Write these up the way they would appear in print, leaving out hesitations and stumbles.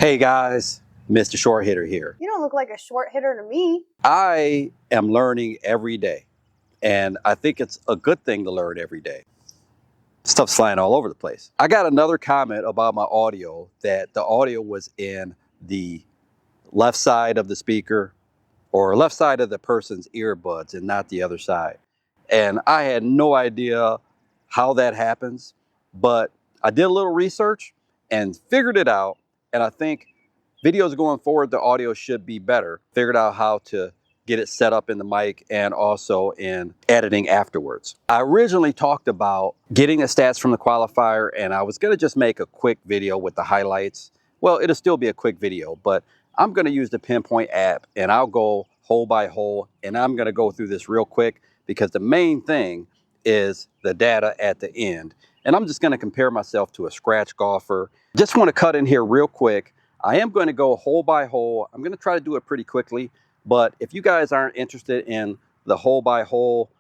Hey guys, Mr. Short Hitter here. You don't look like a short hitter to me. I am learning every day, and I think it's a good thing to learn every day. Stuff's flying all over the place. I got another comment about my audio, that the audio was in the left side of the speaker or left side of the person's earbuds and not the other side. And I had no idea how that happens, but I did a little research and figured it out. And I think videos going forward, the audio should be better. Figured out how to get it set up in the mic and also in editing afterwards. I originally talked about getting the stats from the qualifier, and I was gonna just make a quick video with the highlights. Well, it'll still be a quick video, but I'm gonna use the Pinpoint app and I'll go hole by hole, and I'm gonna go through this real quick because the main thing is the data at the end. And I'm just gonna compare myself to a scratch golfer. Just wanna cut in here real quick. I am going to go hole by hole. I'm going to try to do it pretty quickly, but if you guys aren't interested in the hole by hole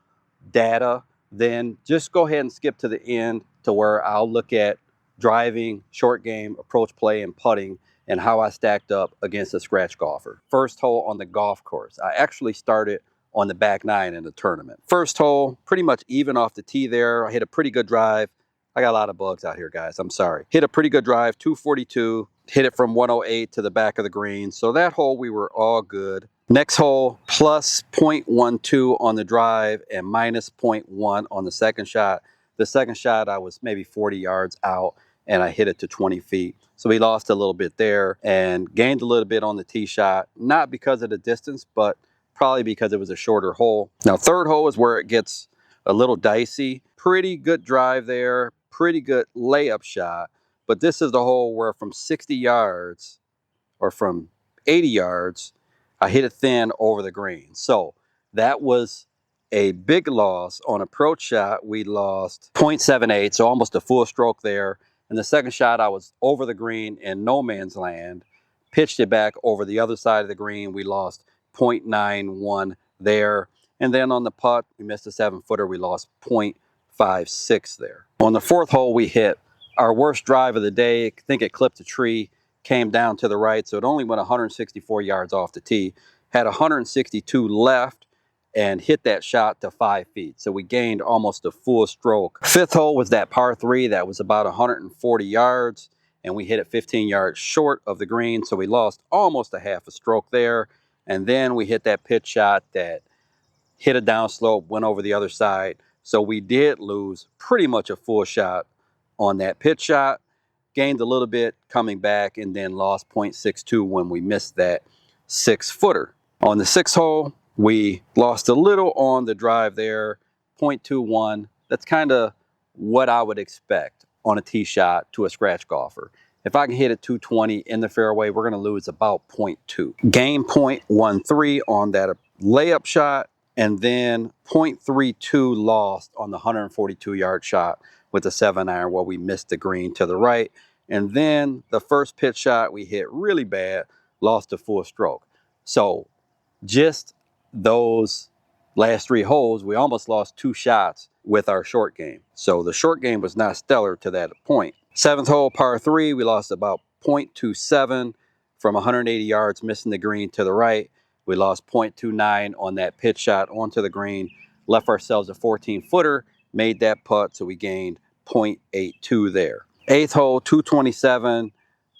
data, then just go ahead and skip to the end to where I'll look at driving, short game, approach play, and putting, and how I stacked up against a scratch golfer. First hole on the golf course. I actually started on the back nine in the tournament. First hole, pretty much even off the tee there. I hit a pretty good drive. I got a lot of bugs out here, guys. I'm sorry. Hit a pretty good drive, 242. Hit it from 108 to the back of the green. So that hole, we were all good. Next hole, plus 0.12 on the drive and minus 0.1 on the second shot. The second shot, I was maybe 40 yards out and I hit it to 20 feet. So we lost a little bit there and gained a little bit on the tee shot, not because of the distance, but probably because it was a shorter hole. Now, third hole is where it gets a little dicey. Pretty good drive there, pretty good layup shot. But this is the hole where from 60 yards or from 80 yards, I hit it thin over the green. So that was a big loss. On approach shot, we lost 0.78, so almost a full stroke there. And the second shot, I was over the green in no man's land, pitched it back over the other side of the green. We lost 0.91 there. And then on the putt, we missed a 7-footer. We lost 0.56 there. On the fourth hole, we hit our worst drive of the day. I think it clipped a tree, came down to the right, so it only went 164 yards off the tee. Had 162 left and hit that shot to 5 feet. So we gained almost a full stroke. Fifth hole was that par 3 that was about 140 yards, and we hit it 15 yards short of the green, so we lost almost a half a stroke there. And then we hit that pitch shot that hit a downslope, went over the other side. So we did lose pretty much a full shot on that pitch shot, gained a little bit coming back, and then lost 0.62 when we missed that 6-footer. On the sixth hole, we lost a little on the drive there, 0.21. That's kind of what I would expect on a tee shot to a scratch golfer. If I can hit it 220 in the fairway, we're going to lose about 0.2. Gain 0.13 on that layup shot, and then 0.32 lost on the 142-yard shot with the 7-iron where we missed the green to the right. And then the first pitch shot we hit really bad, lost a full stroke. So just those last 3 holes, we almost lost 2 shots with our short game. So the short game was not stellar to that point. 7th hole, par 3, we lost about 0.27 from 180 yards, missing the green to the right. We lost 0.29 on that pitch shot onto the green, left ourselves a 14-footer, made that putt, so we gained 0.82 there. 8th hole, 227,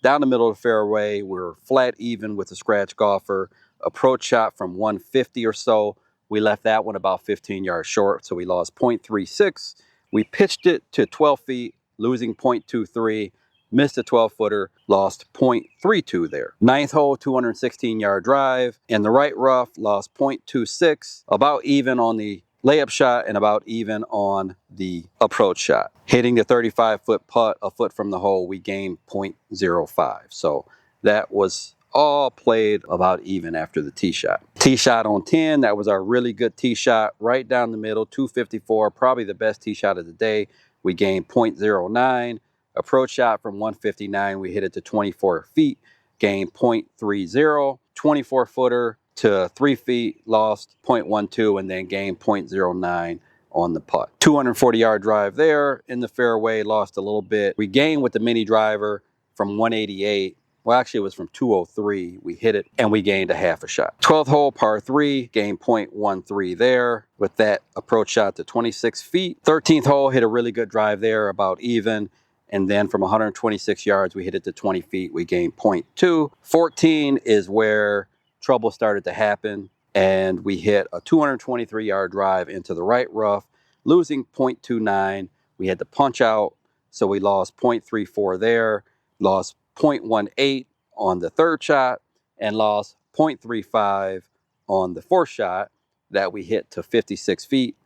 down the middle of the fairway. We're flat even with the scratch golfer. Approach shot from 150 or so. We left that one about 15 yards short, so we lost 0.36. We pitched it to 12 feet, losing 0.23. Missed a 12-footer, lost 0.32 there. 9th hole, 216-yard drive. In the right rough, lost 0.26, about even on the layup shot and about even on the approach shot. Hitting the 35-foot putt a foot from the hole, we gained 0.05. So that was all played about even after the tee shot. Tee shot on 10, that was our really good tee shot, right down the middle, 254, probably the best tee shot of the day. We gained 0.09. Approach shot from 159, we hit it to 24 feet, gained 0.30. 24-footer to 3 feet, lost 0.12, and then gained 0.09 on the putt. 240-yard drive there in the fairway, lost a little bit. We gained with the mini driver from 188 Well, actually, it was from 203. We hit it and we gained a half a shot. 12th hole, par 3, gained 0.13 there with that approach shot to 26 feet. 13th hole, hit a really good drive there, about even. And then from 126 yards, we hit it to 20 feet. We gained 0.2. 14 is where trouble started to happen. And we hit a 223-yard drive into the right rough, losing 0.29. We had to punch out, so we lost 0.34 there. Lost 0.18 on the third shot and lost 0.35 on the fourth shot that we hit to 56 feet,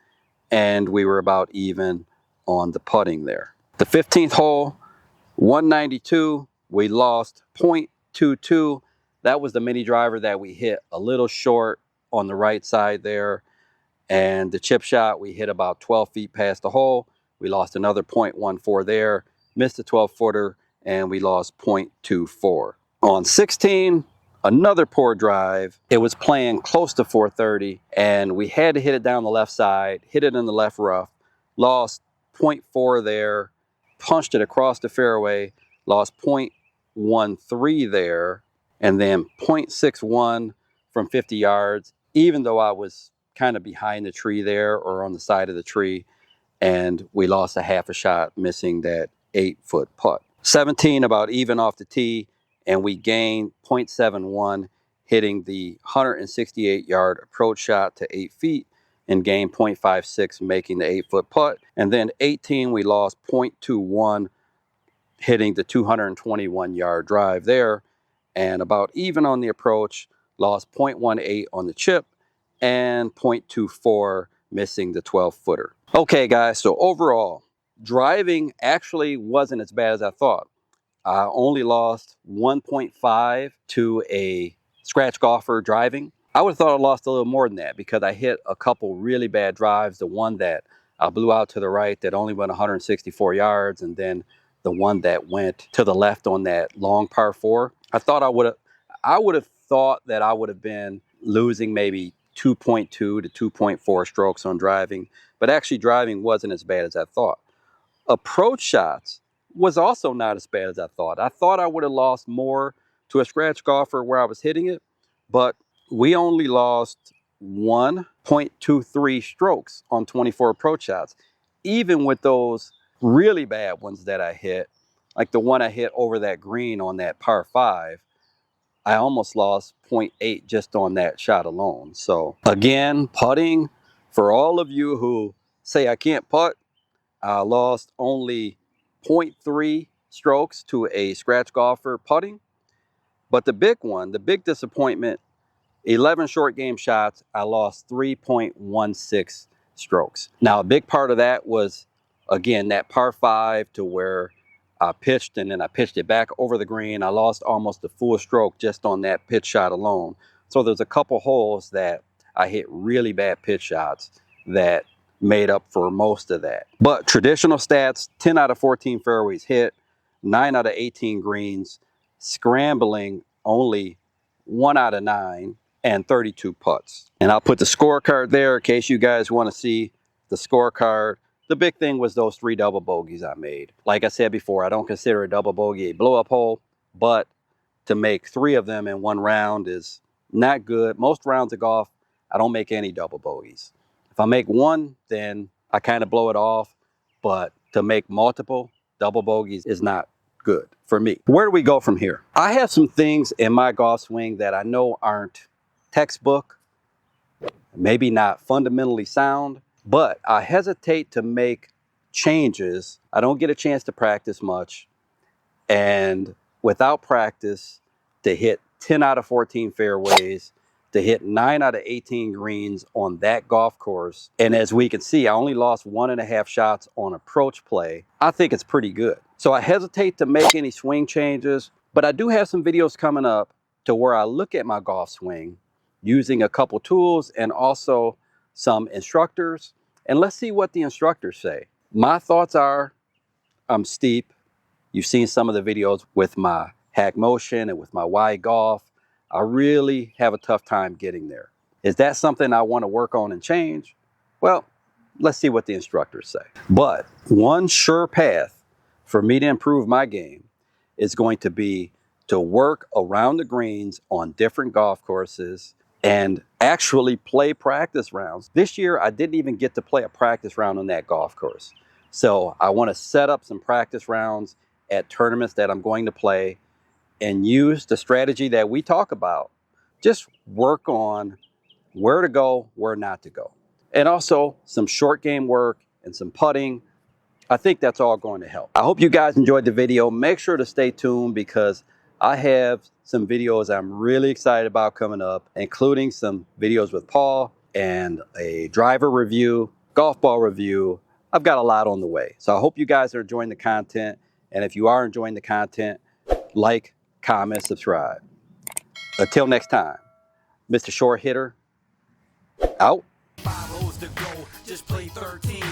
and we were about even on the putting there. The 15th hole, 192, we lost 0.22. That was the mini driver that we hit a little short on the right side there, and the chip shot we hit about 12 feet past the hole. We lost another 0.14 there, missed a 12-footer, and we lost 0.24. On 16, another poor drive. It was playing close to 430, and we had to hit it down the left side, hit it in the left rough, lost 0.4 there, punched it across the fairway, lost 0.13 there, and then 0.61 from 50 yards, even though I was kind of behind the tree there or on the side of the tree, and we lost a half a shot, missing that 8-foot putt. 17 about even off the tee, and we gained 0.71, hitting the 168-yard approach shot to 8 feet and gained 0.56, making the 8-foot putt. And then 18, we lost 0.21, hitting the 221-yard drive there, and about even on the approach, lost 0.18 on the chip and 0.24, missing the 12-footer. Okay, guys, so overall, driving actually wasn't as bad as I thought. I only lost 1.5 to a scratch golfer driving. I would have thought I lost a little more than that because I hit a couple really bad drives. The one that I blew out to the right that only went 164 yards, and then the one that went to the left on that long par 4. I would have thought that I would have been losing maybe 2.2 to 2.4 strokes on driving, but actually driving wasn't as bad as I thought. Approach shots was also not as bad as I thought. I thought I would have lost more to a scratch golfer where I was hitting it, but we only lost 1.23 strokes on 24 approach shots. Even with those really bad ones that I hit, like the one I hit over that green on that par 5, I almost lost 0.8 just on that shot alone. So again, putting, for all of you who say I can't putt, I lost only 0.3 strokes to a scratch golfer putting. But the big one, the big disappointment, 11 short game shots, I lost 3.16 strokes. Now, a big part of that was, again, that par 5 to where I pitched and then I pitched it back over the green. I lost almost a full stroke just on that pitch shot alone. So there's a couple holes that I hit really bad pitch shots that made up for most of that. But traditional stats, 10 out of 14 fairways hit, 9 out of 18 greens, scrambling only 1 out of 9, and 32 putts. And I'll put the scorecard there in case you guys want to see the scorecard. The big thing was those 3 double bogeys I made. Like I said before, I don't consider a double bogey a blow-up hole, but to make 3 of them in one round is not good. Most rounds of golf, I don't make any double bogeys. If I make one, then I kind of blow it off, but to make multiple double bogeys is not good for me. Where do we go from here? I have some things in my golf swing that I know aren't textbook, maybe not fundamentally sound, but I hesitate to make changes. I don't get a chance to practice much, and without practice, to hit 10 out of 14 fairways, to hit 9 out of 18 greens on that golf course. And as we can see, I only lost 1.5 shots on approach play. I think it's pretty good. So I hesitate to make any swing changes, but I do have some videos coming up to where I look at my golf swing using a couple tools and also some instructors. And let's see what the instructors say. My thoughts are, I'm steep. You've seen some of the videos with my hack motion and with my wide golf. I really have a tough time getting there. Is that something I want to work on and change? Well, let's see what the instructors say. But one sure path for me to improve my game is going to be to work around the greens on different golf courses and actually play practice rounds. This year, I didn't even get to play a practice round on that golf course. So I want to set up some practice rounds at tournaments that I'm going to play and use the strategy that we talk about. Just work on where to go, where not to go. And also some short game work and some putting. I think that's all going to help. I hope you guys enjoyed the video. Make sure to stay tuned because I have some videos I'm really excited about coming up, including some videos with Paul and a driver review, golf ball review. I've got a lot on the way. So I hope you guys are enjoying the content. And if you are enjoying the content, like, comment, subscribe. Until next time, Mr. Short Hitter, out. 5 holes to go, just play 13.